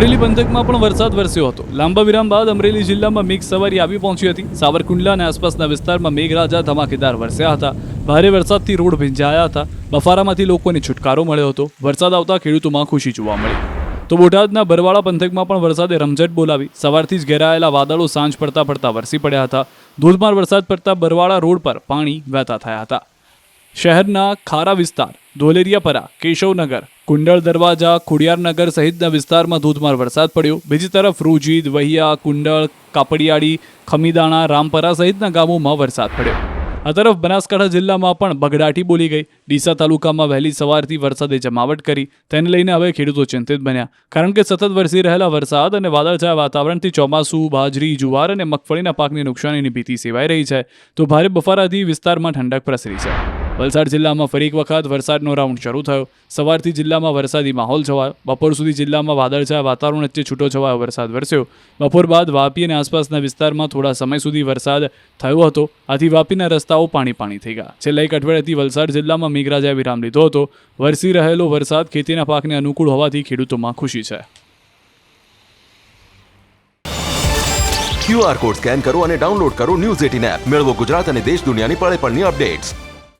અમરેલી પંથકમાં પણ વરસાદ વરસ્યો હતો। લાંબા વિરામ બાદ અમરેલી જિલ્લામાં મેઘ સવારી આવી પહોંચી હતી। સાવરકુંડલા અને આસપાસના વિસ્તારમાં મેઘરાજા ધમાકેદાર વરસ્યા હતા। ભારે વરસાદથી રોડ ભીંજાયા હતા। બફારામાંથી લોકોને છુટકારો મળ્યો હતો। વરસાદ આવતા ખેડૂતોમાં ખુશી જોવા મળી। તો બોટાદના બરવાળા પંથકમાં પણ વરસાદે રમઝટ બોલાવી। સવારથી જ ઘેરાયેલા વાદળો સાંજ પડતા પડતા વરસી પડ્યા હતા। ધોધમાર વરસાદ પડતા બરવાળા રોડ પર પાણી વહેતા થયા હતા। શહેરના ખારા વિસ્તાર, ધોલેરિયાપરા, કેશવનગર, કુંડળ દરવાજા, ખોડિયારનગર સહિતના વિસ્તારમાં ધોધમાર વરસાદ પડ્યો। બીજી તરફ રૂજીદ, વહિયા, કુંડળ, કાપડિયાળી, ખમીદાણા, રામપરા સહિતના ગામોમાં વરસાદ પડ્યો। આ તરફ બનાસકાંઠા જિલ્લામાં પણ બગડાટી બોલી ગઈ। ડીસા તાલુકામાં વહેલી સવારથી વરસાદે જમાવટ કરી। તેને લઈને હવે ખેડૂતો ચિંતિત બન્યા, કારણ કે સતત વરસી રહેલા વરસાદ અને વાદળછાયા વાતાવરણથી ચોમાસું, બાજરી, જુવાર અને મગફળીના પાકની નુકસાનીની ભીતિ સેવાઈ રહી છે। તો ભારે બફારાથી વિસ્તારમાં ઠંડક પ્રસરી છે। વલસાડ જિલ્લામાં ફરી એક વખત વરસાદનો રાઉન્ડ શરૂ થયો। સવારથી જિલ્લામાં વરસાદી માહોલ છવાયો। બપોર સુધી જિલ્લામાં વાદળછાયા વાતાવરણ વચ્ચે છૂટો છવાયો વરસાદ વરસ્યો। બપોર બાદ વાપી અને આસપાસના વિસ્તારમાં થોડા સમય સુધી વરસાદ થયો હતો। આથી વાપીના રસ્તાઓ પાણી થઈ ગયા। છેલ્લા એક અઠવાડિયાથી વલસાડ જિલ્લામાં મેઘરાજાએ વિરામ લીધો હતો। વરસી રહેલો વરસાદ ખેતીના પાકને અનુકૂળ હોવાથી ખેડૂતોમાં ખુશી છે। QR કોડ સ્કેન કરો અને ડાઉનલોડ કરો ન્યૂઝ 18 એપ। મેળવો ગુજરાત અને દેશ દુનિયાની પળે પળની અપડેટ્સ।